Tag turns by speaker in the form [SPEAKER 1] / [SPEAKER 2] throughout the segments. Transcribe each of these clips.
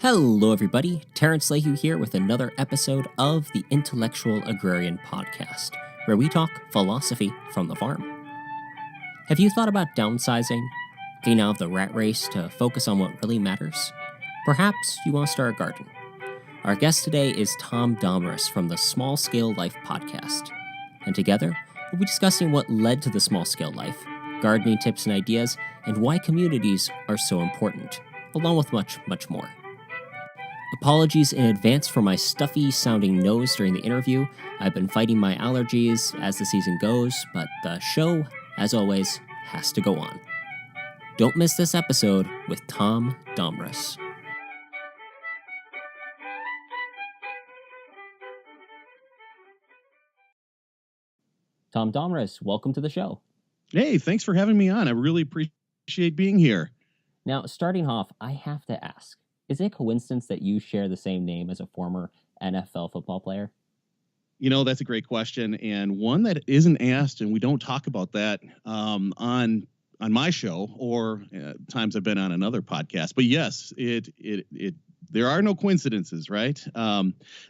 [SPEAKER 1] Hello, everybody. Terrence Lehue here with another episode of the Intellectual Agrarian podcast, where we talk philosophy from the farm. Have you thought about downsizing? Getting out of the rat race to focus on what really matters? Perhaps you want to start a garden. Our guest today is Tom Domres from the Small Scale Life podcast. And together, we'll be discussing what led to the small scale life, gardening tips and ideas, and why communities are so important, along with much, much more. Apologies in advance for my stuffy-sounding nose during the interview. I've been fighting my allergies as the season goes, but the show, as always, has to go on. Don't miss this episode with Tom Domres. Tom Domres, welcome to the show.
[SPEAKER 2] Hey, thanks for having me on. I really appreciate being here.
[SPEAKER 1] Now, starting off, I have to ask, is it a coincidence that you share the same name as a former NFL football player?
[SPEAKER 2] You know, that's a great question, and one that isn't asked, and we don't talk about that on my show or times I've been on another podcast. But yes, there are no coincidences, right?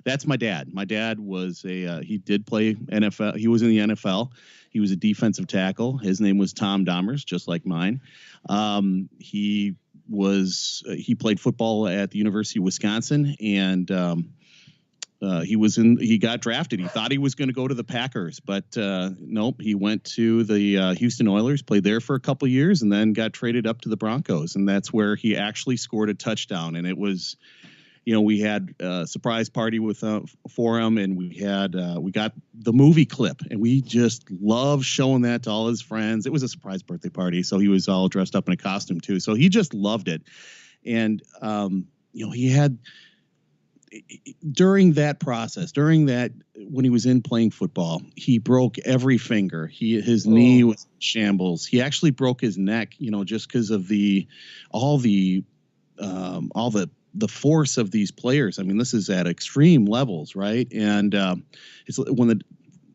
[SPEAKER 2] That's my dad. My dad was he did play NFL. He was in the NFL. He was a defensive tackle. His name was Tom Domres, just like mine. He played football at the University of Wisconsin, and he got drafted. He thought he was going to go to the Packers, but nope. He went to the Houston Oilers, played there for a couple of years, and then got traded up to the Broncos, and that's where he actually scored a touchdown. And it was, we had a surprise party for him, and we got the movie clip, and we just loved showing that to all his friends. It was a surprise birthday party, so he was all dressed up in a costume too. So he just loved it, and he had. During that process, when he was in playing football, he broke every finger. His knee was in shambles. He actually broke his neck, just because of all the force of these players. I mean, this is at extreme levels, right? And it's when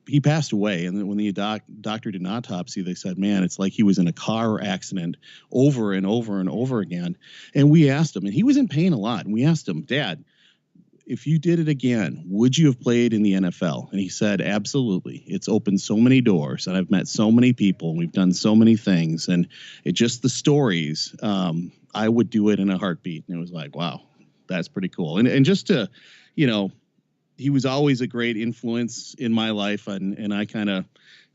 [SPEAKER 2] he passed away, and then when the doctor did an autopsy, they said, man, it's like he was in a car accident over and over and over again. And we asked him, and he was in pain a lot. And we asked him, Dad, if you did it again, would you have played in the NFL? And he said, absolutely. It's opened so many doors, and I've met so many people, and we've done so many things, and the stories, I would do it in a heartbeat. And it was like, wow, that's pretty cool. And just to, he was always a great influence in my life, and I kind of,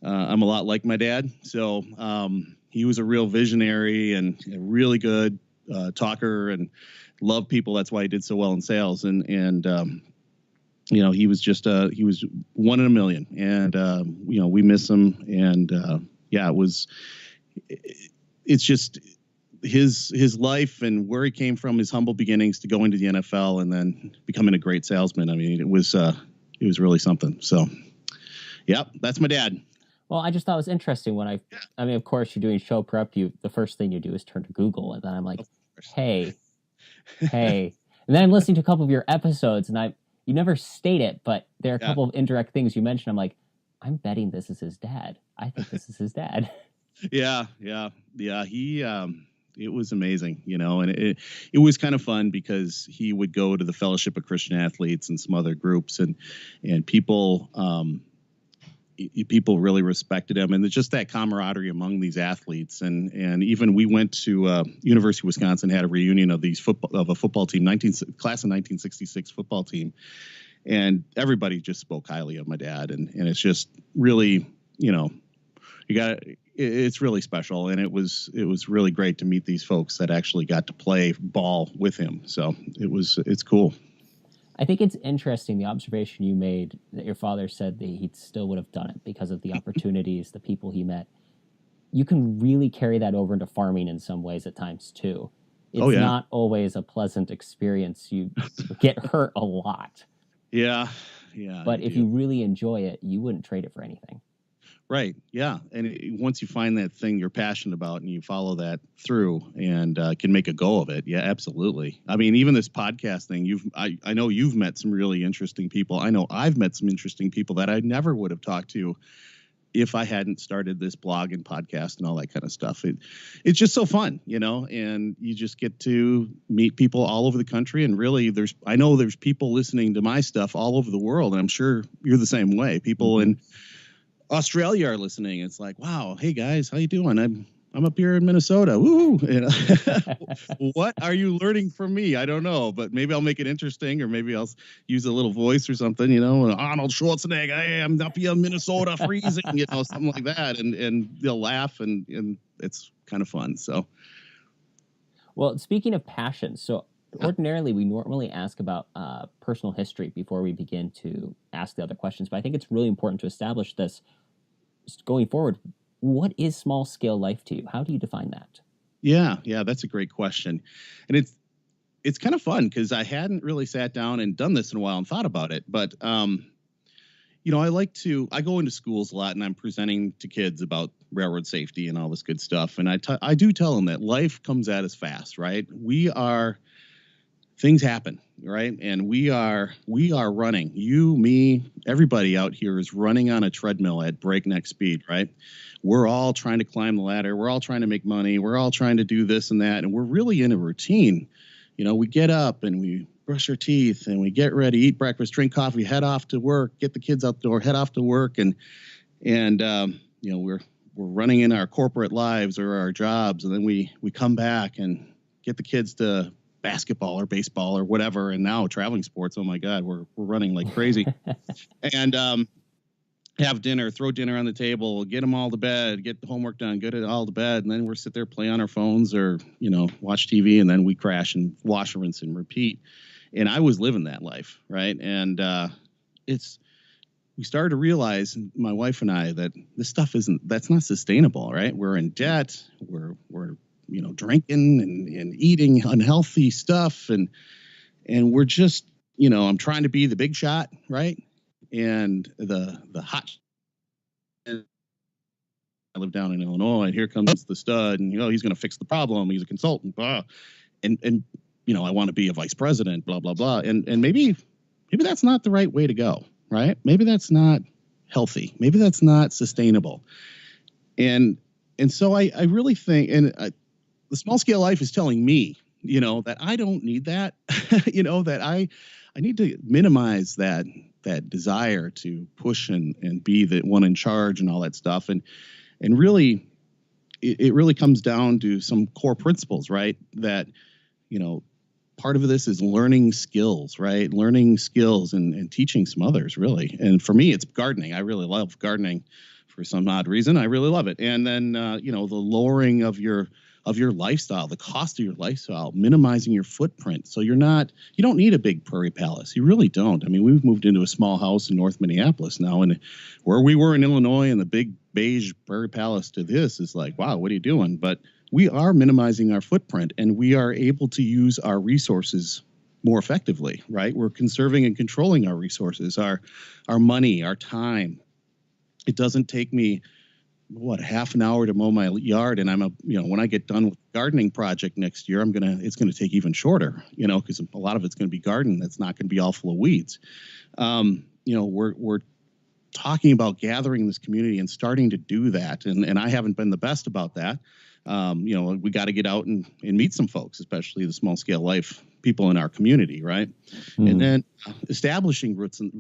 [SPEAKER 2] I'm a lot like my dad. So he was a real visionary and a really good talker and loved people. That's why he did so well in sales. And he was just he was one in a million. And we miss him. And it's just his life and where he came from, his humble beginnings to go into the NFL and then becoming a great salesman. I mean, it was really something. So, yeah, that's my dad.
[SPEAKER 1] Well, I just thought it was interesting when I mean, of course, you're doing show prep. The first thing you do is turn to Google, and then I'm like, hey. And then I'm listening to a couple of your episodes, and you never state it, but there are a couple of indirect things you mentioned. I'm like, I'm betting this is his dad. I think this is his dad.
[SPEAKER 2] Yeah. He, it was amazing, and it was kind of fun because he would go to the Fellowship of Christian Athletes and some other groups, and people really respected him, and it's just that camaraderie among these athletes. And even we went to University of Wisconsin, had a reunion of a football team, class of 1966 football team, and everybody just spoke highly of my dad. And it's just really, it's really special. And it was really great to meet these folks that actually got to play ball with him. So it's cool.
[SPEAKER 1] I think it's interesting, the observation you made that your father said that he still would have done it because of the opportunities, the people he met. You can really carry that over into farming in some ways at times too. It's not always a pleasant experience. You get hurt a lot.
[SPEAKER 2] Yeah.
[SPEAKER 1] But if you really enjoy it, you wouldn't trade it for anything.
[SPEAKER 2] Right. Yeah. And once you find that thing you're passionate about and you follow that through and can make a go of it. Yeah, absolutely. I mean, even this podcast thing, I know you've met some really interesting people. I know I've met some interesting people that I never would have talked to if I hadn't started this blog and podcast and all that kind of stuff. It's just so fun, and you just get to meet people all over the country. And really, I know there's people listening to my stuff all over the world, and I'm sure you're the same way. People in Australia are listening. It's like, wow, hey guys, how you doing? I'm up here in Minnesota. Woo! What are you learning from me? I don't know, but maybe I'll make it interesting, or maybe I'll use a little voice or something. Arnold Schwarzenegger. Hey, I'm up here in Minnesota, freezing. Something like that, and they'll laugh, and it's kind of fun. So,
[SPEAKER 1] well, speaking of passion, so ordinarily we normally ask about personal history before we begin to ask the other questions, but I think it's really important to establish this going forward. What is small scale life to you? How do you define that? Yeah,
[SPEAKER 2] that's a great question. And it's kind of fun because I hadn't really sat down and done this in a while and thought about it. But, I go into schools a lot, and I'm presenting to kids about railroad safety and all this good stuff. And I do tell them that life comes at us fast, right? Things happen, right? And we are running. You, me, everybody out here is running on a treadmill at breakneck speed, right? We're all trying to climb the ladder. We're all trying to make money. We're all trying to do this and that. And we're really in a routine. We get up and we brush our teeth and we get ready, eat breakfast, drink coffee, head off to work, get the kids out the door, head off to work. And we're running in our corporate lives or our jobs. And then we come back and get the kids to basketball or baseball or whatever. And now traveling sports. Oh my God, we're running like crazy. And, have dinner, throw dinner on the table, get them all to bed, get the homework done, get it all to bed. And then we're sit there, play on our phones or, watch TV, and then we crash and wash, rinse, and repeat. And I was living that life. Right. And, we started to realize, my wife and I, that this stuff that's not sustainable. Right. We're in debt. We're drinking and eating unhealthy stuff. And we're just, I'm trying to be the big shot. Right. And the hot. I live down in Illinois, and here comes the stud, and he's going to fix the problem. He's a consultant, blah. And I want to be a vice president, blah blah blah. And maybe that's not the right way to go, right? Maybe that's not healthy. Maybe that's not sustainable. And so I really think, the small scale life is telling me, that I don't need that, that I need to minimize that desire to push and be the one in charge and all that stuff. And really, it really comes down to some core principles, right? That, part of this is learning skills, right? Learning skills and teaching some others, really. And for me, it's gardening. I really love gardening for some odd reason. I really love it. And then, the lowering of your lifestyle, the cost of your lifestyle, minimizing your footprint. So you don't need a big prairie palace. You really don't. I mean, we've moved into a small house in North Minneapolis now, and where we were in Illinois, and the big beige prairie palace to this is like, wow, what are you doing? But we are minimizing our footprint, and we are able to use our resources more effectively, right? We're conserving and controlling our resources, our money, our time. It doesn't take me half an hour to mow my yard, and when I get done with the gardening project next year, it's gonna take even shorter, because a lot of it's gonna be garden that's not gonna be all full of weeds. We're talking about gathering this community and starting to do that, and I haven't been the best about that. We got to get out and meet some folks, especially the small scale life people in our community, right? And then establishing roots in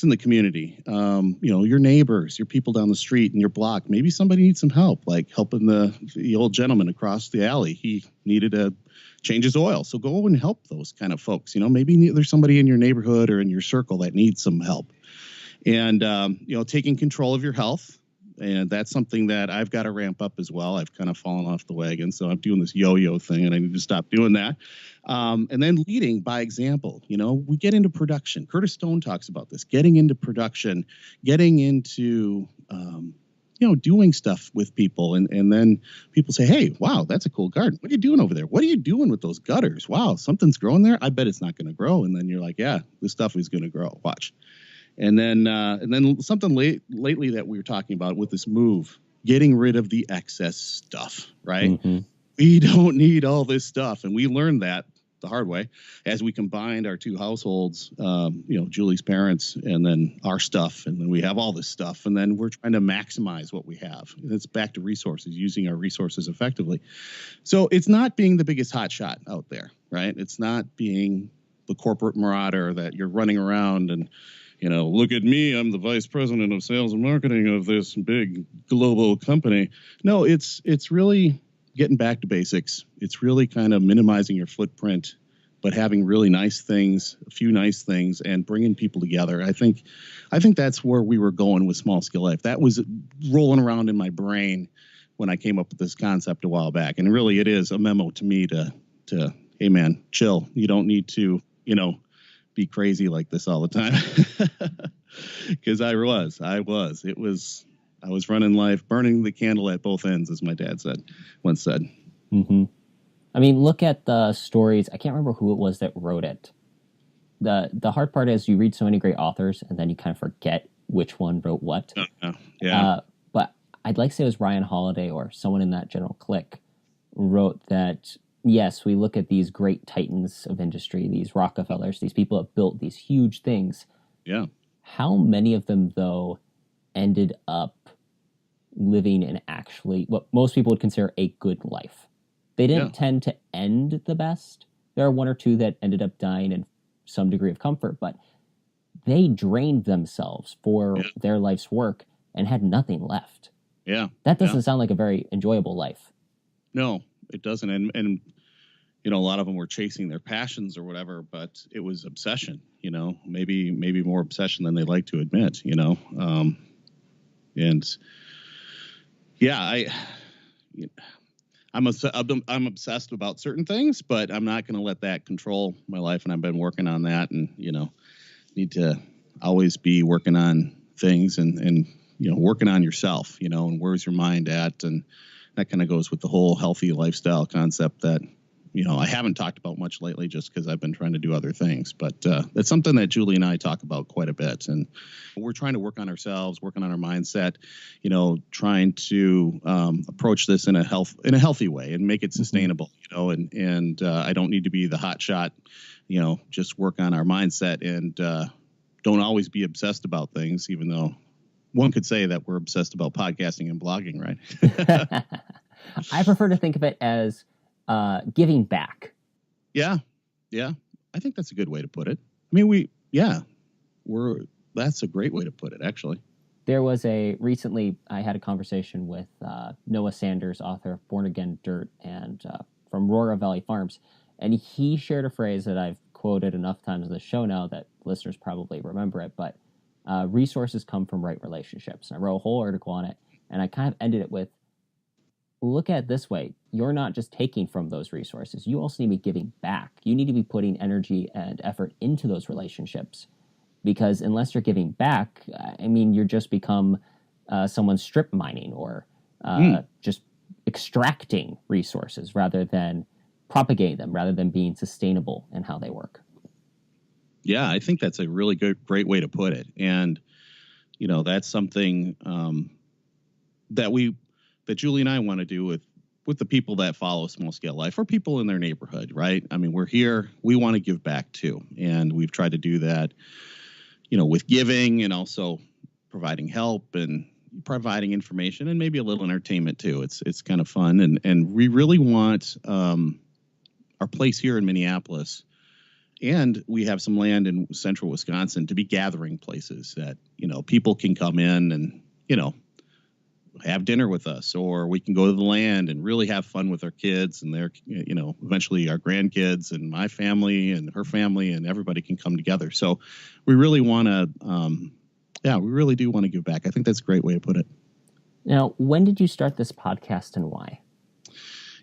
[SPEAKER 2] the community. Your neighbors, your people down the street in your block. Maybe somebody needs some help, like helping the old gentleman across the alley. He needed to change his oil, so go and help those kind of folks. Maybe there's somebody in your neighborhood or in your circle that needs some help. And taking control of your health. And that's something that I've got to ramp up as well. I've kind of fallen off the wagon, so I'm doing this yo-yo thing, and I need to stop doing that. And then leading by example. We get into production. Curtis Stone talks about this, getting into production, getting into, doing stuff with people. And then people say, hey, wow, that's a cool garden. What are you doing over there? What are you doing with those gutters? Wow, something's growing there. I bet it's not going to grow. And then you're like, yeah, this stuff is going to grow. Watch. And then something lately that we were talking about with this move, getting rid of the excess stuff, right? Mm-hmm. We don't need all this stuff. And we learned that the hard way, as we combined our two households, Julie's parents and then our stuff. And then we have all this stuff. And then we're trying to maximize what we have. And it's back to resources, using our resources effectively. So it's not being the biggest hot shot out there, right? It's not being the corporate marauder that you're running around and, look at me, I'm the vice president of sales and marketing of this big global company. No, it's really getting back to basics. It's really kind of minimizing your footprint, but having really nice things, a few nice things, and bringing people together. I think that's where we were going with small scale life. That was rolling around in my brain when I came up with this concept a while back. And really, it is a memo to me to hey man, chill. You don't need to, be crazy like this all the time. Because I was running life, burning the candle at both ends, as my dad once said.
[SPEAKER 1] Mm-hmm. I mean, look at the stories. I can't remember who it was that wrote it. The hard part is you read so many great authors and then you kind of forget which one wrote what.
[SPEAKER 2] Yeah.
[SPEAKER 1] But I'd like to say it was Ryan Holiday or someone in that general clique wrote that, yes, we look at these great titans of industry, these Rockefellers, these people that built these huge things.
[SPEAKER 2] Yeah.
[SPEAKER 1] How many of them, though, ended up living in actually what most people would consider a good life? They didn't tend to end the best. There are one or two that ended up dying in some degree of comfort, but they drained themselves for their life's work and had nothing left.
[SPEAKER 2] Yeah.
[SPEAKER 1] That doesn't sound like a very enjoyable life.
[SPEAKER 2] No, it doesn't. And a lot of them were chasing their passions or whatever, but it was obsession, maybe more obsession than they like to admit, I'm obsessed about certain things, but I'm not going to let that control my life. And I've been working on that and, need to always be working on things and working on yourself, and where's your mind at? And that kind of goes with the whole healthy lifestyle concept that, I haven't talked about much lately just because I've been trying to do other things. But that's something that Julie and I talk about quite a bit. And we're trying to work on ourselves, working on our mindset, trying to approach this in a healthy way and make it sustainable, and I don't need to be the hot shot, just work on our mindset and don't always be obsessed about things, even though one could say that we're obsessed about podcasting and blogging, right?
[SPEAKER 1] I prefer to think of it as giving back.
[SPEAKER 2] Yeah. I think that's a good way to put it. I mean, that's a great way to put it, actually.
[SPEAKER 1] There was recently I had a conversation with Noah Sanders, author of Born Again Dirt and from Aurora Valley Farms. And he shared a phrase that I've quoted enough times in the show now that listeners probably remember it, but resources come from right relationships. And I wrote a whole article on it, and I kind of ended it with, look at it this way. You're not just taking from those resources. You also need to be giving back. You need to be putting energy and effort into those relationships, because unless you're giving back, I mean, you're just become someone strip mining or just extracting resources rather than propagating them, rather than being sustainable in how they work.
[SPEAKER 2] Yeah, I think that's a really great way to put it. And, that's something that Julie and I want to do with the people that follow Small Scale Life or people in their neighborhood, right? I mean, we're here, we want to give back too. And we've tried to do that, with giving and also providing help and providing information and maybe a little entertainment too. It's kind of fun. And we really want our place here in Minneapolis, and we have some land in central Wisconsin, to be gathering places that, people can come in and, have dinner with us, or we can go to the land and really have fun with our kids and their, eventually our grandkids and my family and her family, and everybody can come together. So we really want to, we really do want to give back. I think that's a great way to put it.
[SPEAKER 1] Now, when did you start this podcast and why?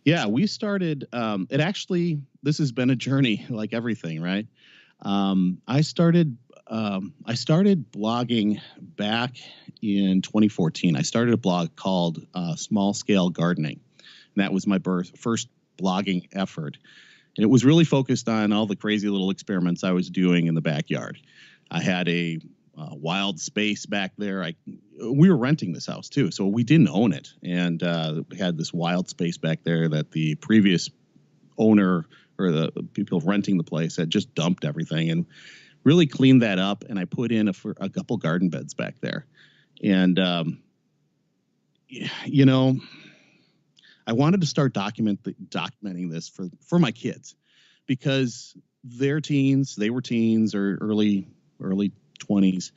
[SPEAKER 2] Yeah, we started, this has been a journey like everything, right? I started blogging back in 2014. I started a blog called Small Scale Gardening. And that was my first blogging effort. And it was really focused on all the crazy little experiments I was doing in the backyard. I had a wild space back there. We were renting this house too, so we didn't own it. And we had this wild space back there that the previous owner or the people renting the place had just dumped everything, and really cleaned that up. And I put in a couple garden beds back there. And, you know, I wanted to start documenting this for my kids, because they were teens or early 20s.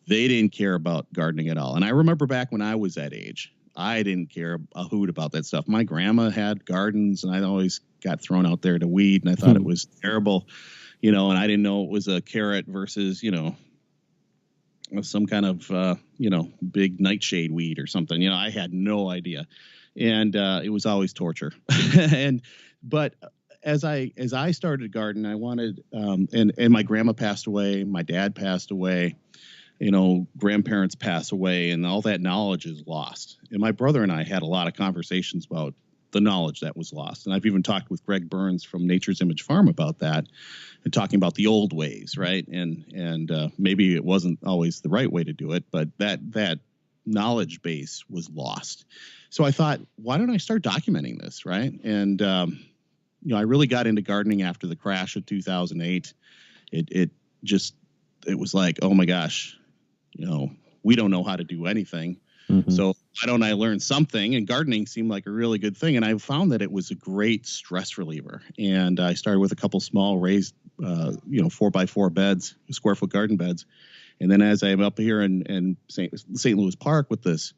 [SPEAKER 2] They didn't care about gardening at all. And I remember back when I was that age, I didn't care a hoot about that stuff. My grandma had gardens, and I always got thrown out there to weed, and I thought it was terrible, and I didn't know it was a carrot versus, some kind of, big nightshade weed or something. I had no idea. And it was always torture. But as I started to garden, I wanted, and my grandma passed away, my dad passed away, grandparents pass away, and all that knowledge is lost. And my brother and I had a lot of conversations about the knowledge that was lost. And I've even talked with Greg Burns from Nature's Image Farm about that, and talking about the old ways, right? And maybe it wasn't always the right way to do it, but that knowledge base was lost. So I thought, why don't I start documenting this, right? And I really got into gardening after the crash of 2008. It was like, oh my gosh, we don't know how to do anything. Mm-hmm. So why don't I learn something? And gardening seemed like a really good thing. And I found that it was a great stress reliever. And I started with a couple small raised, 4x4 beds, square foot garden beds. And then as I'm up here in St. Louis Park with this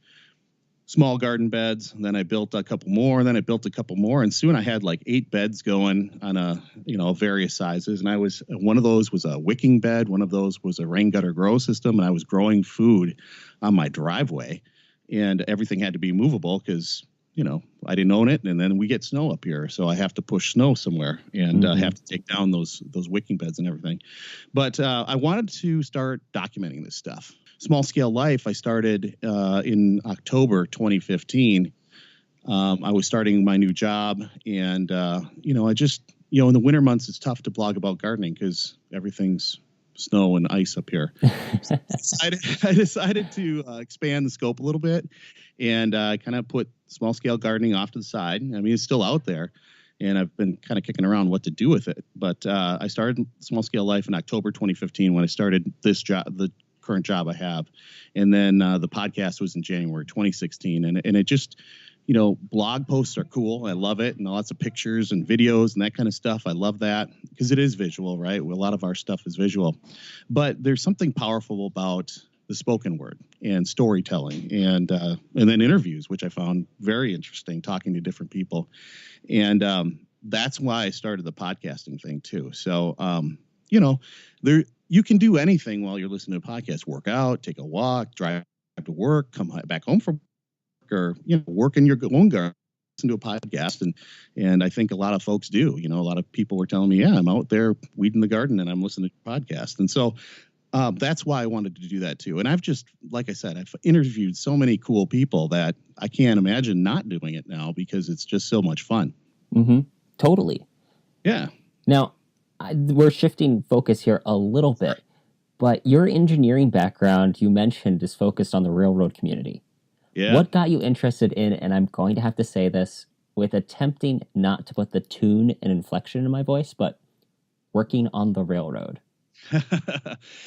[SPEAKER 2] small garden beds, and then I built a couple more, and then I built a couple more. And soon I had like 8 beds going on various sizes. And one of those was a wicking bed. One of those was a rain gutter grow system. And I was growing food on my driveway, and everything had to be movable because, I didn't own it. And then we get snow up here, so I have to push snow somewhere, and have to take down those wicking beds and everything. But I wanted to start documenting this stuff. Small Scale Life, I started in October 2015. I was starting my new job, and I just, in the winter months, it's tough to blog about gardening because everything's snow and ice up here. So I decided to expand the scope a little bit, and kind of put small scale gardening off to the side. I mean, it's still out there, and I've been kind of kicking around what to do with it. But I started Small Scale Life in October 2015 when I started this job, the current job I have. And then the podcast was in January 2016. And it just, blog posts are cool. I love it. And lots of pictures and videos and that kind of stuff. I love that because it is visual, right? A lot of our stuff is visual. But there's something powerful about the spoken word and storytelling, and then interviews, which I found very interesting, talking to different people. And that's why I started the podcasting thing too. So, you can do anything while you're listening to a podcast: work out, take a walk, drive to work, come back home from work, or, work in your own garden, listen to a podcast. And I think a lot of folks do. A lot of people were telling me, yeah, I'm out there weeding the garden and I'm listening to a podcast. And so that's why I wanted to do that too. And I've just, like I said, I've interviewed so many cool people that I can't imagine not doing it now because it's just so much fun.
[SPEAKER 1] Mm-hmm. Totally.
[SPEAKER 2] Yeah.
[SPEAKER 1] Now, we're shifting focus here a little bit, but your engineering background, you mentioned, is focused on the railroad community.
[SPEAKER 2] Yeah.
[SPEAKER 1] What got you interested in, and I'm going to have to say this with attempting not to put the tune and inflection in my voice, but working on the railroad?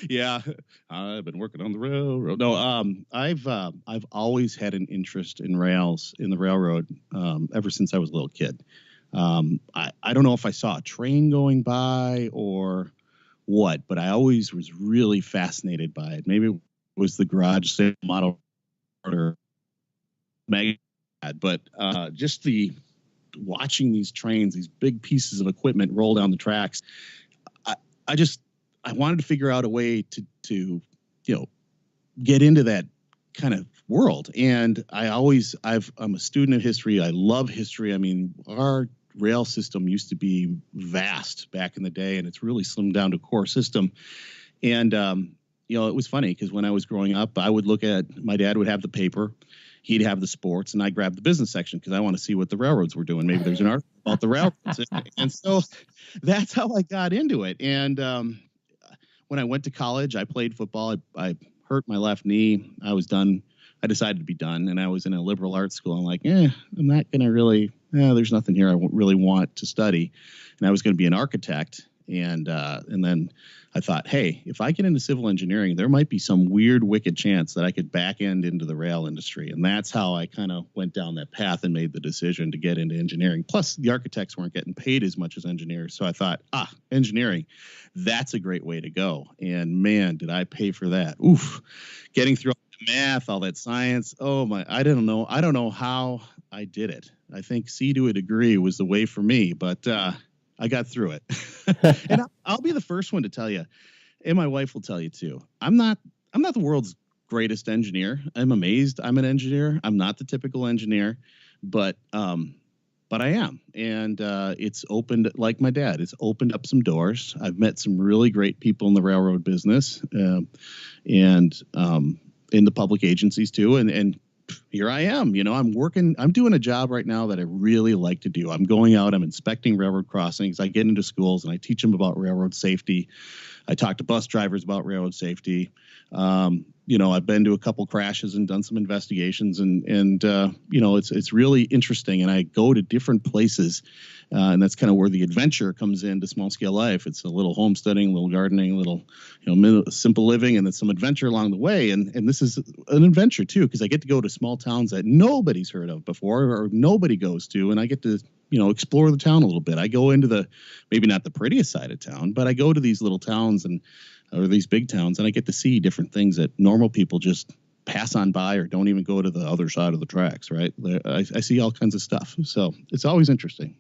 [SPEAKER 2] Yeah, I've been working on the railroad. No, I've always had an interest in the railroad, ever since I was a little kid. I don't know if I saw a train going by or what, but I always was really fascinated by it. Maybe it was the garage sale model or magazine, but just watching these trains, these big pieces of equipment roll down the tracks. I wanted to figure out a way to get into that kind of world. And I'm a student of history. I love history. I mean, our rail system used to be vast back in the day, and it's really slimmed down to a core system. And, it was funny because when I was growing up, I would my dad would have the paper, he'd have the sports, and I'd grab the business section because I want to see what the railroads were doing. Maybe there's an article about the railroads. And so that's how I got into it. And when I went to college, I played football. I hurt my left knee. I was done. I decided to be done, and I was in a liberal arts school. I'm like, I'm not going to really there's nothing here really want to study. And I was going to be an architect. And then I thought, hey, if I get into civil engineering, there might be some weird, wicked chance that I could back end into the rail industry. And that's how I kind of went down that path and made the decision to get into engineering. Plus, the architects weren't getting paid as much as engineers. So I thought, engineering, that's a great way to go. And man, did I pay for that. Oof, getting through all the math, all that science. Oh my, I don't know how I did it. I think C to a degree was the way for me, but I got through it. And I'll be the first one to tell you, and my wife will tell you too. I'm not the world's greatest engineer. I'm amazed I'm an engineer. I'm not the typical engineer, but I am. And it's opened, like my dad, it's opened up some doors. I've met some really great people in the railroad business and in the public agencies too. And here I am, I'm doing a job right now that I really like to do. I'm going out, I'm inspecting railroad crossings. I get into schools and I teach them about railroad safety. I talk to bus drivers about railroad safety. I've been to a couple crashes and done some investigations and it's really interesting. And I go to different places and that's kind of where the adventure comes into small scale life. It's a little homesteading, a little gardening, a little, simple living, and then some adventure along the way. And this is an adventure too, because I get to go to small towns that nobody's heard of before or nobody goes to. And I get to, explore the town a little bit. I go into maybe not the prettiest side of town, but I go to these little towns or these big towns and I get to see different things that normal people just pass on by or don't even go to the other side of the tracks, right? I see all kinds of stuff. So it's always interesting.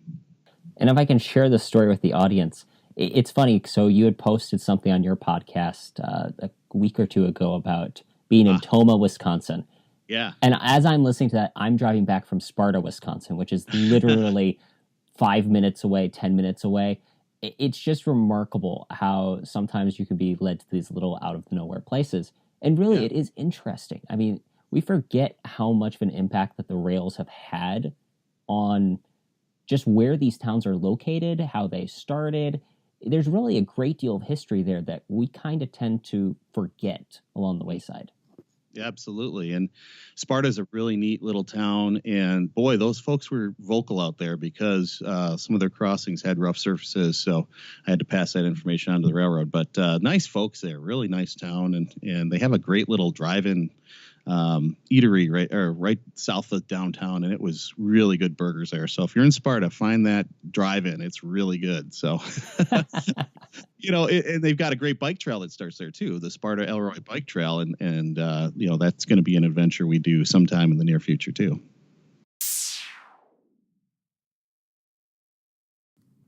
[SPEAKER 1] And if I can share this story with the audience, it's funny. So you had posted something on your podcast a week or two ago about being in Tomah, Wisconsin.
[SPEAKER 2] Yeah.
[SPEAKER 1] And as I'm listening to that, I'm driving back from Sparta, Wisconsin, which is literally 5 minutes away, 10 minutes away. It's just remarkable how sometimes you can be led to these little out of the nowhere places. And really, It is interesting. I mean, we forget how much of an impact that the rails have had on just where these towns are located, how they started. There's really a great deal of history there that we kind of tend to forget along the wayside.
[SPEAKER 2] Yeah, absolutely. And Sparta is a really neat little town. And boy, those folks were vocal out there because some of their crossings had rough surfaces. So I had to pass that information on to the railroad. But nice folks there, really nice town. And they have a great little drive-in eatery right south of downtown, and it was really good burgers there. So if you're in Sparta, find that drive-in; it's really good. So, and they've got a great bike trail that starts there too, the Sparta Elroy Bike Trail, and that's going to be an adventure we do sometime in the near future too.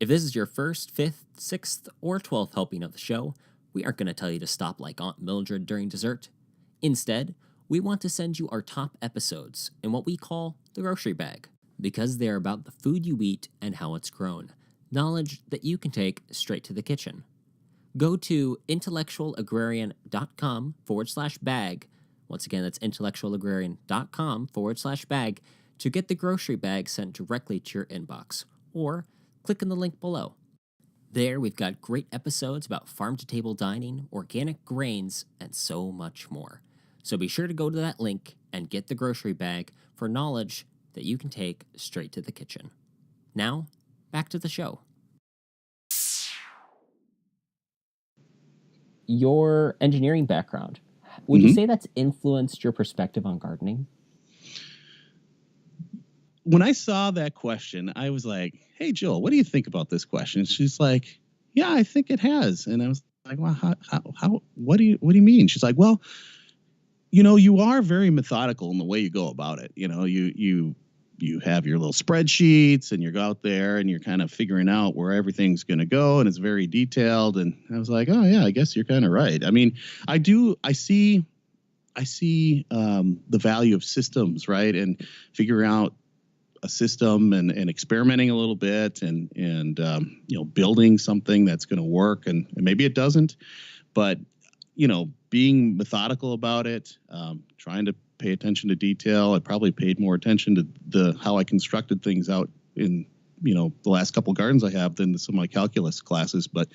[SPEAKER 1] If this is your first, 5th, 6th, or 12th helping of the show, we aren't going to tell you to stop like Aunt Mildred during dessert. Instead, we want to send you our top episodes in what we call the grocery bag, because they're about the food you eat and how it's grown, knowledge that you can take straight to the kitchen. Go to intellectualagrarian.com/bag. Once again, that's intellectualagrarian.com/bag to get the grocery bag sent directly to your inbox, or click on the link below. There, we've got great episodes about farm-to-table dining, organic grains, and so much more. So be sure to go to that link and get the grocery bag for knowledge that you can take straight to the kitchen. Now, back to the show. Your engineering background, would you say that's influenced your perspective on gardening?
[SPEAKER 2] When I saw that question, I was like, hey, Jill, what do you think about this question? She's like, yeah, I think it has. And I was like, well, how what do you mean? She's like, well, you are very methodical in the way you go about it. You have your little spreadsheets and you go out there and you're kind of figuring out where everything's going to go, and it's very detailed. And I was like, oh yeah, I guess you're kind of right. I mean, I see the value of systems, right? And figuring out a system and experimenting a little bit and building something that's going to work, and maybe it doesn't, but being methodical about it, trying to pay attention to detail. I probably paid more attention to how I constructed things out in, the last couple gardens I have than some of my calculus classes. But,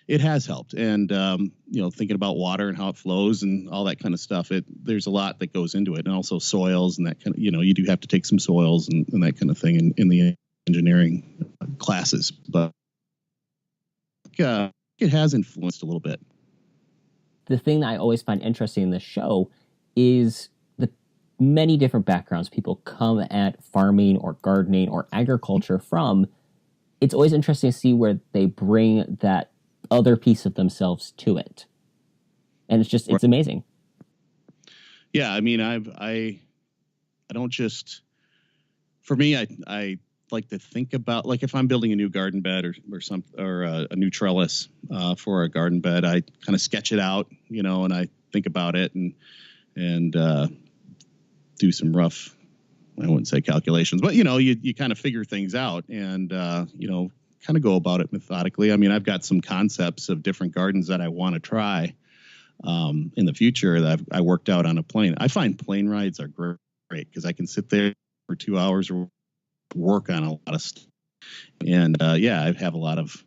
[SPEAKER 2] It has helped, and thinking about water and how it flows and all that kind of stuff. There's a lot that goes into it, and also soils and that kind of. You do have to take some soils and that kind of thing in the engineering classes, but it has influenced a little bit.
[SPEAKER 1] The thing that I always find interesting in this show is the many different backgrounds people come at farming or gardening or agriculture from. It's always interesting to see where they bring that other piece of themselves to it. And it's amazing.
[SPEAKER 2] Yeah. I mean, I don't just, for me, I like to think about, like, if I'm building a new garden bed or a new trellis for a garden bed, I kind of sketch it out, and I think about it and do some rough, I wouldn't say calculations, but you kind of figure things out and kind of go about it methodically. I mean, I've got some concepts of different gardens that I want to try in the future that I worked out on a plane. I find plane rides are great because I can sit there for 2 hours or work on a lot of stuff. And I have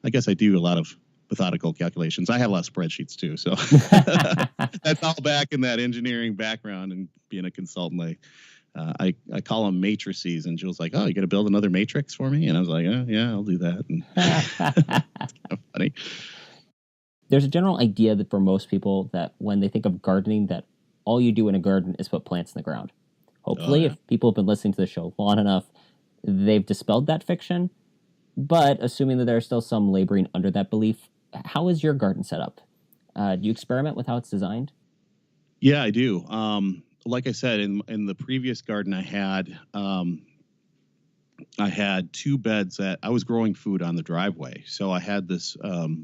[SPEAKER 2] I guess I do a lot of methodical calculations. I have a lot of spreadsheets too. So that's all back in that engineering background and being a consultant. I call them matrices, and Jill's like, "Oh, you got to build another matrix for me?" And I was like, "Yeah, I'll do that." And it's kind of funny.
[SPEAKER 1] There's a general idea that for most people that when they think of gardening, that all you do in a garden is put plants in the ground. Hopefully, if people have been listening to the show long enough, they've dispelled that fiction. But assuming that there's still some laboring under that belief, how is your garden set up? Do you experiment with how it's designed?
[SPEAKER 2] Yeah, I do. Like I said, in the previous garden I had 2 beds that I was growing food on the driveway. So I had this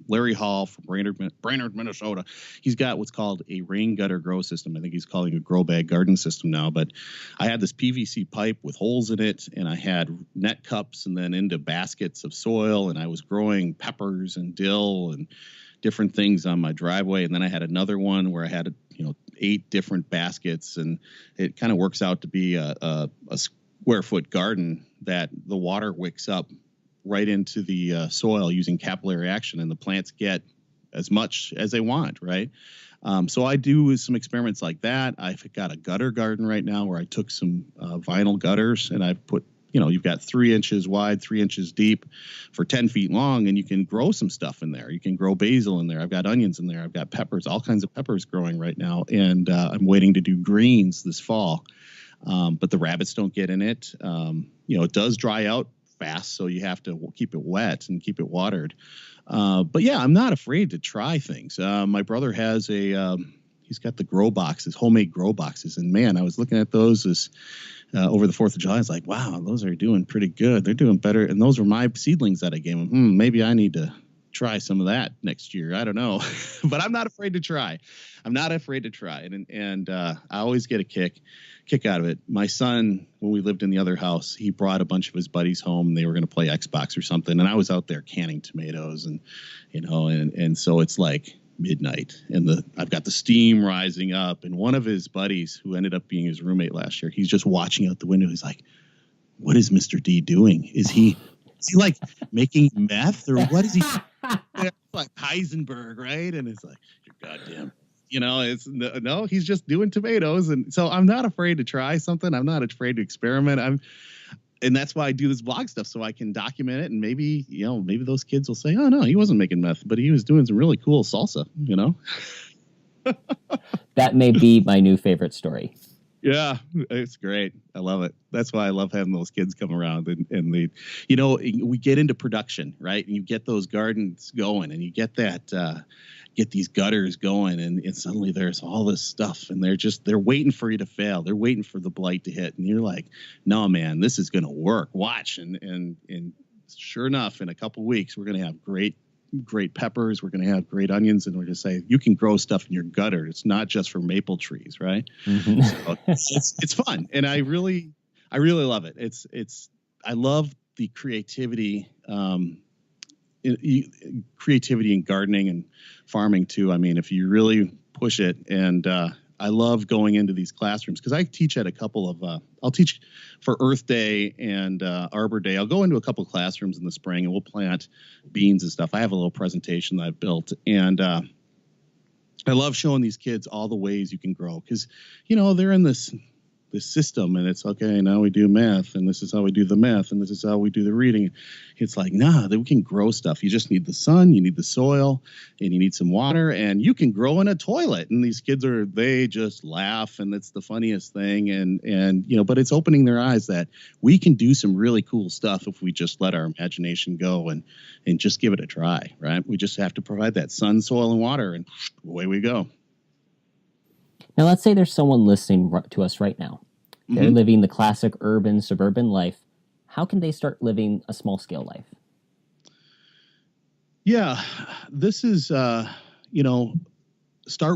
[SPEAKER 2] Larry Hall from Brainerd, Minnesota. He's got what's called a rain gutter grow system. I think he's calling it a grow bag garden system now. But I had this PVC pipe with holes in it, and I had net cups and then into baskets of soil, and I was growing peppers and dill and different things on my driveway. And then I had another one where I had 8 different baskets, and it kind of works out to be a square foot garden that the water wicks up right into the soil using capillary action, and the plants get as much as they want, right? So I do some experiments like that. I've got a gutter garden right now where I took some vinyl gutters and I put, you've got 3 inches wide, 3 inches deep for 10 feet long, and you can grow some stuff in there. You can grow basil in there. I've got onions in there. I've got peppers, all kinds of peppers growing right now. And I'm waiting to do greens this fall. But the rabbits don't get in it. It does dry out fast, so you have to keep it wet and keep it watered. But yeah, I'm not afraid to try things. My brother has he's got the grow boxes, homemade grow boxes. And man, I was looking at those over the 4th of July. I was like, wow, those are doing pretty good. They're doing better. And those were my seedlings that I gave him. Maybe I need to try some of that next year. I don't know, but I'm not afraid to try. And I always get a kick out of it. My son, when we lived in the other house, he brought a bunch of his buddies home and they were going to play Xbox or something. And I was out there canning tomatoes and so it's like midnight and I've got the steam rising up, and one of his buddies who ended up being his roommate last year, he's just watching out the window. He's like, "What is Mr. D doing? Is he like making meth or what is he?" It's like Heisenberg, right? And it's like, "You're goddamn." It's no, he's just doing tomatoes. And so I'm not afraid to try something. I'm not afraid to experiment. And that's why I do this blog stuff, so I can document it. And maybe those kids will say, "Oh no, he wasn't making meth, but he was doing some really cool salsa,"
[SPEAKER 1] That may be my new favorite story.
[SPEAKER 2] Yeah, it's great. I love it. That's why I love having those kids come around and they, we get into production, right? And you get those gardens going and you get get these gutters going and suddenly there's all this stuff and they're waiting for you to fail. They're waiting for the blight to hit. And you're like, "No, man, this is going to work. Watch." And sure enough, in a couple of weeks, we're going to have great peppers. We're going to have great onions, and we're going to say you can grow stuff in your gutter. It's not just for maple trees, right? Mm-hmm. So it's fun, and I really love it. I love the creativity, creativity in gardening and farming too. I mean, if you really push it, and I love going into these classrooms because I teach at a couple of, I'll teach for Earth Day and Arbor Day. I'll go into a couple of classrooms in the spring and we'll plant beans and stuff. I have a little presentation that I've built, and I love showing these kids all the ways you can grow because, they're in this system, and it's okay. Now we do math, and this is how we do the math, and this is how we do the reading. It's like, nah, that we can grow stuff. You just need the sun, you need the soil, and you need some water, and you can grow in a toilet. And these kids they just laugh, and it's the funniest thing. And but it's opening their eyes that we can do some really cool stuff if we just let our imagination go and just give it a try, right? We just have to provide that sun, soil, and water, and away we go.
[SPEAKER 1] Now, let's say there's someone listening to us right now. They're living the classic urban, suburban life. How can they start living a small-scale life?
[SPEAKER 2] Yeah, this is, start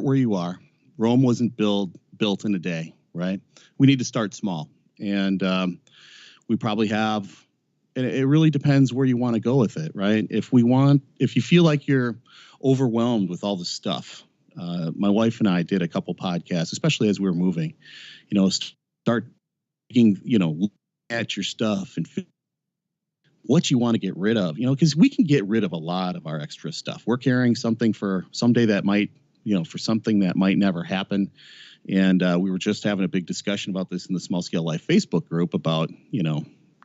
[SPEAKER 2] where you are. Rome wasn't built in a day, right? We need to start small. And we probably have, and it really depends where you want to go with it, right? If you feel like you're overwhelmed with all the stuff, my wife and I did a couple podcasts, especially as we were moving, start looking, look at your stuff and what you want to get rid of, because we can get rid of a lot of our extra stuff. We're carrying something for someday that might, for something that might never happen. And we were just having a big discussion about this in the Small Scale Life Facebook group about,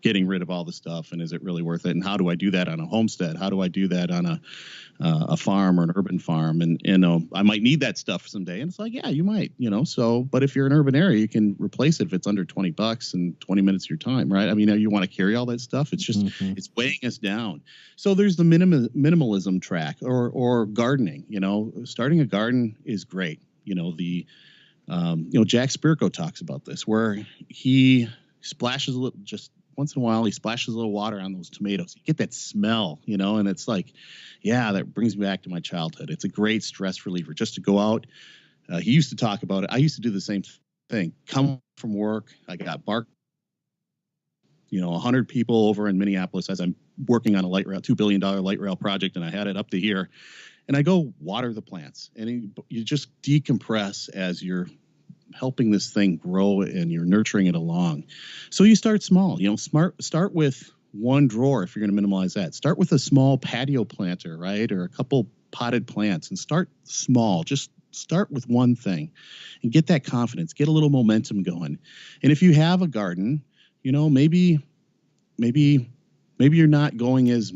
[SPEAKER 2] getting rid of all the stuff, and is it really worth it? And how do I do that on a homestead? How do I do that on a farm or an urban farm? And I might need that stuff someday. And it's like, yeah, you might, so, but if you're in an urban area, you can replace it if it's under $20 and 20 minutes of your time, right? I mean, you want to carry all that stuff. It's just, it's weighing us down. So there's the minimalism track or gardening, starting a garden is great. Jack Spirko talks about this, where he splashes a little, just once in a while, he splashes a little water on those tomatoes. You get that smell, and it's like, yeah, that brings me back to my childhood. It's a great stress reliever just to go out. He used to talk about it. I used to do the same thing. Come from work, I got bark. 100 people over in Minneapolis as I'm working on a light rail, $2 billion light rail project, and I had it up to here. And I go water the plants, and you just decompress as you're helping this thing grow and you're nurturing it along. So you start small, start with one drawer. If you're going to minimize that, start with a small patio planter, right? Or a couple potted plants, and start small. Just start with one thing and get that confidence, get a little momentum going. And if you have a garden, maybe you're not going as,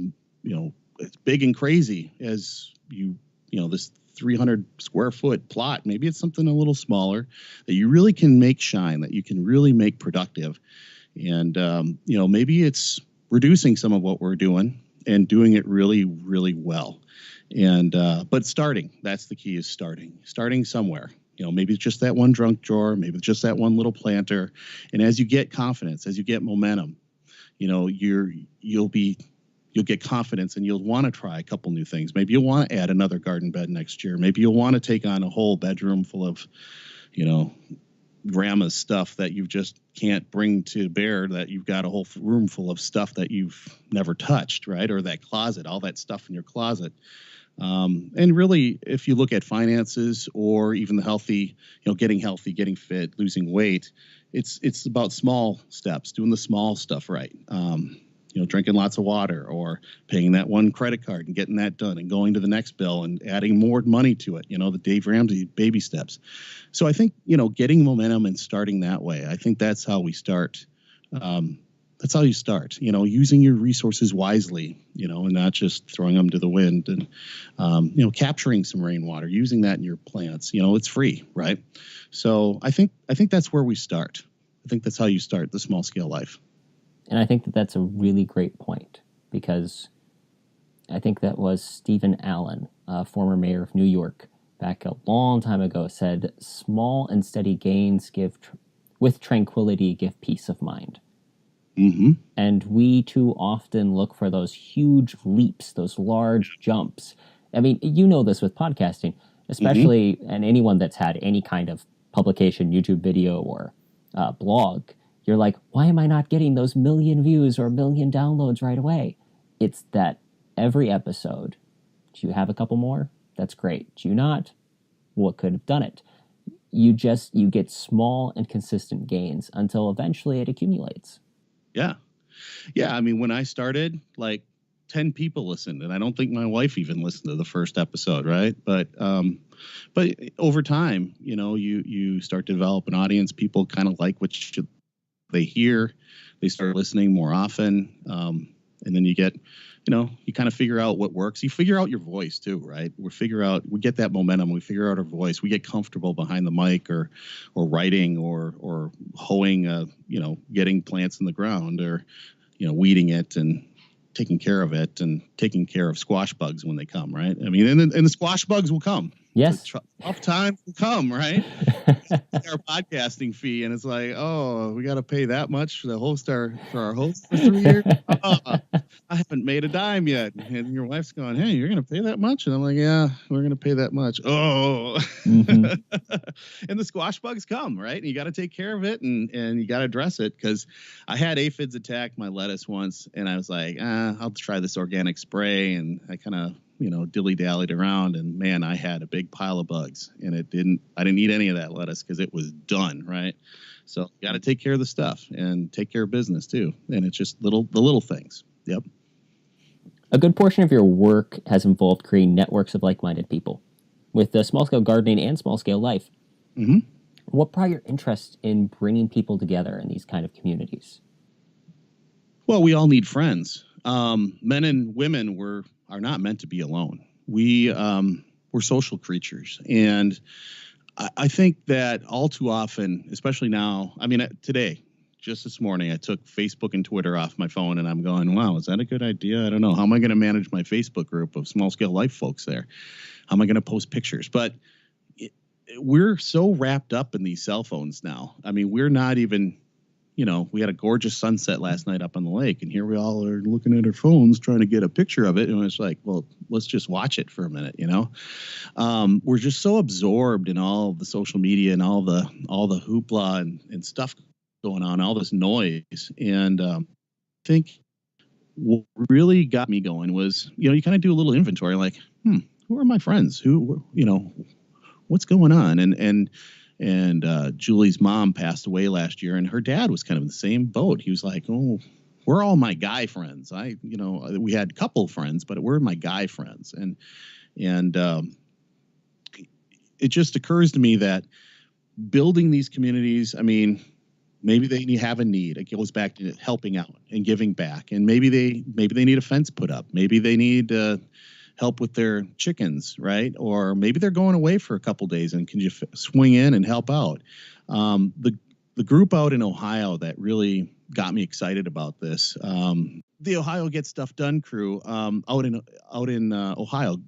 [SPEAKER 2] as big and crazy as this 300 square foot plot. Maybe it's something a little smaller that you really can make shine, that you can really make productive. And, maybe it's reducing some of what we're doing and doing it really, really well. And, but that's the key, is starting somewhere. Maybe it's just that one junk drawer, maybe it's just that one little planter. And as you get confidence, as you get momentum, you'll get confidence, and you'll want to try a couple new things. Maybe you'll want to add another garden bed next year. Maybe you'll want to take on a whole bedroom full of, grandma's stuff that you just can't bring to bear, that you've got a whole room full of stuff that you've never touched, right? Or that closet, all that stuff in your closet. And really, if you look at finances or even the healthy, getting fit, losing weight, it's about small steps, doing the small stuff right. Drinking lots of water, or paying that one credit card and getting that done, and going to the next bill and adding more money to it, the Dave Ramsey baby steps. So I think, getting momentum and starting that way, I think that's how we start. That's how you start, using your resources wisely, and not just throwing them to the wind, and, capturing some rainwater, using that in your plants. It's free, right? So I think that's where we start. I think that's how you start the small scale life.
[SPEAKER 1] And I think that that's a really great point, because I think that was Stephen Allen, former mayor of New York, back a long time ago, said, "Small and steady gains with tranquility give peace of mind."
[SPEAKER 2] Mm-hmm.
[SPEAKER 1] And we too often look for those huge leaps, those large jumps. I mean, this with podcasting, especially, and anyone that's had any kind of publication, YouTube video, or blog. You're like, why am I not getting those 1 million views or 1 million downloads right away? It's that every episode, do you have a couple more? That's great. Do you not? What could have done it? you get small and consistent gains until eventually it accumulates.
[SPEAKER 2] Yeah. Yeah. I mean, when I started, like 10 people listened, and I don't think my wife even listened to the first episode. Right. But over time, you start to develop an audience. People kind of like what they hear. They start listening more often. And then you get, you kind of figure out what works. You figure out your voice too, right? We get that momentum. We figure out our voice. We get comfortable behind the mic or writing or hoeing, getting plants in the ground or, weeding it and taking care of it and taking care of squash bugs when they come, right? I mean, and the squash bugs will come.
[SPEAKER 1] Yes.
[SPEAKER 2] The tough times will come, right? Our podcasting fee, and it's like, oh, we got to pay that much for our host for 3 years. I haven't made a dime yet, and your wife's going, hey, you're going to pay that much? And I'm like, yeah, we're going to pay that much. Oh, and the squash bugs come, right? And you got to take care of it, and you got to address it, because I had aphids attack my lettuce once, and I was like, I'll try this organic spray, and I kind of dilly-dallied around, and man, I had a big pile of bugs, and I didn't eat any of that lettuce because it was done, right? So you got to take care of the stuff and take care of business too. And it's just the little things. Yep.
[SPEAKER 1] A good portion of your work has involved creating networks of like-minded people with small-scale gardening and small-scale life.
[SPEAKER 2] Mm-hmm.
[SPEAKER 1] What brought your interest in bringing people together in these kind of communities?
[SPEAKER 2] Well, we all need friends. Men and women are not meant to be alone. We're social creatures. And I think that all too often, especially now, I mean, today, just this morning, I took Facebook and Twitter off my phone, and I'm going, wow, is that a good idea? I don't know. How am I going to manage my Facebook group of small scale life folks there? How am I going to post pictures? But we're so wrapped up in these cell phones now. I mean, we're not even, we had a gorgeous sunset last night up on the lake, and here we all are looking at our phones trying to get a picture of it. And it's like, well, let's just watch it for a minute. We're just so absorbed in all of the social media and all the hoopla and stuff going on, all this noise. And I think what really got me going was, you kind of do a little inventory, like, who are my friends? What's going on? And Julie's mom passed away last year, and her dad was kind of in the same boat. He was like, oh, we're all my guy friends. We had a couple friends, but we're my guy friends. And it just occurs to me that building these communities, I mean, maybe they have a need. It goes back to helping out and giving back. And maybe they need a fence put up. Maybe they need help with their chickens, right? Or maybe they're going away for a couple days, and can you swing in and help out? The group out in Ohio that really got me excited about this, the Ohio Get Stuff Done crew out in Ohio,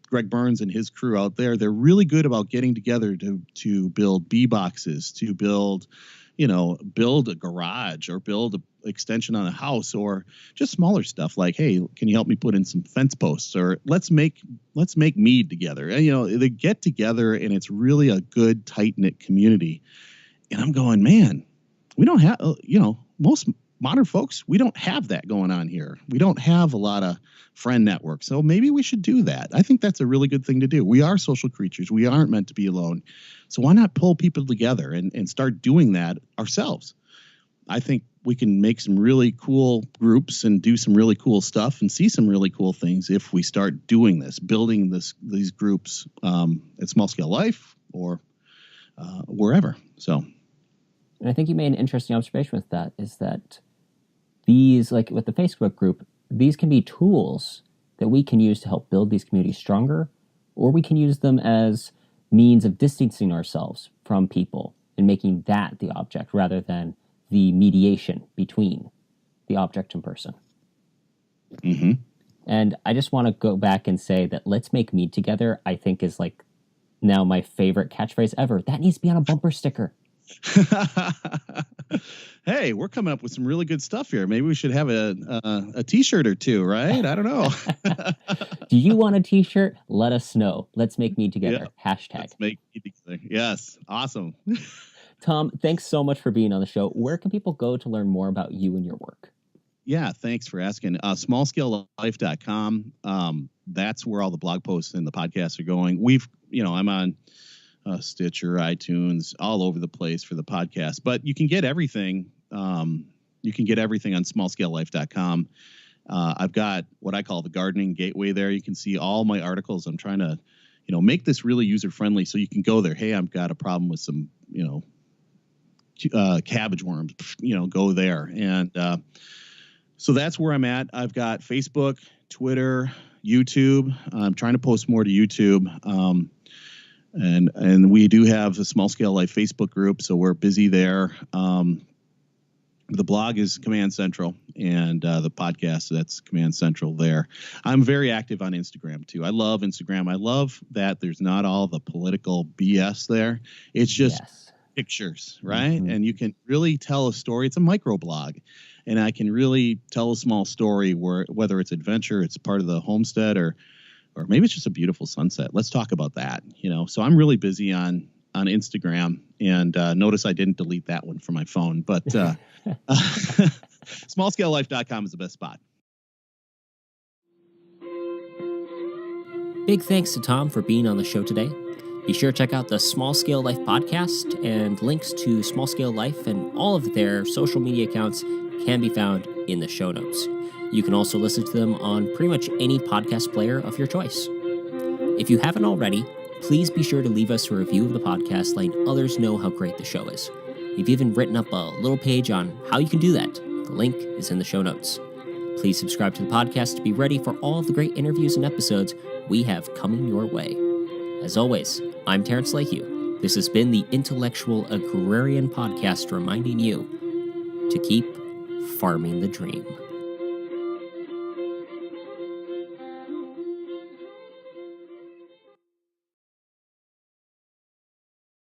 [SPEAKER 2] Greg Burns and his crew out there, they're really good about getting together to build bee boxes, to build a garage or build an extension on a house, or just smaller stuff like, hey, can you help me put in some fence posts, or let's make mead together. And, they get together, and it's really a good, tight-knit community. And I'm going, man, we don't have, most modern folks, we don't have that going on here. We don't have a lot of friend networks. So maybe we should do that. I think that's a really good thing to do. We are social creatures. We aren't meant to be alone. So why not pull people together and start doing that ourselves? I think we can make some really cool groups and do some really cool stuff and see some really cool things if we start doing this, building these groups at Small Scale Life or wherever. So.
[SPEAKER 1] And I think you made an interesting observation with that, is that these, like with the Facebook group, these can be tools that we can use to help build these communities stronger, or we can use them as means of distancing ourselves from people and making that the object rather than the mediation between the object and person.
[SPEAKER 2] Mm-hmm.
[SPEAKER 1] And I just want to go back and say that let's make mead together, I think, is like now my favorite catchphrase ever. That needs to be on a bumper sticker.
[SPEAKER 2] Hey, we're coming up with some really good stuff here. Maybe we should have a T-shirt or two, right? I don't know.
[SPEAKER 1] Do you want a T-shirt? Let us know. Let's make mead together. Yeah. #.
[SPEAKER 2] Let's make mead together. Yes. Awesome.
[SPEAKER 1] Tom, thanks so much for being on the show. Where can people go to learn more about you and your work?
[SPEAKER 2] Yeah, thanks for asking. Smallscalelife.com. That's where all the blog posts and the podcasts are going. I'm on Stitcher, iTunes, all over the place for the podcast. But you can get everything. You can get everything on smallscalelife.com. I've got what I call the gardening gateway there. You can see all my articles. I'm trying to, make this really user friendly so you can go there. Hey, I've got a problem with some, cabbage worms, go there. And so that's where I'm at. I've got Facebook, Twitter, YouTube. I'm trying to post more to YouTube. And we do have a Small Scale Life Facebook group, so we're busy there. The blog is Command Central, and the podcast, that's Command Central there. I'm very active on Instagram, too. I love Instagram. I love that there's not all the political BS there. It's just pictures, right? Mm-hmm. And you can really tell a story. It's a microblog, and I can really tell a small story whether it's adventure, it's part of the homestead, or maybe it's just a beautiful sunset. Let's talk about that, So I'm really busy on Instagram, and notice I didn't delete that one from my phone, but smallscalelife.com is the best spot.
[SPEAKER 1] Big thanks to Tom for being on the show today. Be sure to check out the Small Scale Life podcast, and links to Small Scale Life and all of their social media accounts can be found in the show notes. You can also listen to them on pretty much any podcast player of your choice. If you haven't already, please be sure to leave us a review of the podcast, letting others know how great the show is. We've even written up a little page on how you can do that. The link is in the show notes. Please subscribe to the podcast to be ready for all of the great interviews and episodes we have coming your way. As always, I'm Terrence Lahue. This has been the Intellectual Agrarian Podcast, reminding you to keep farming the dream.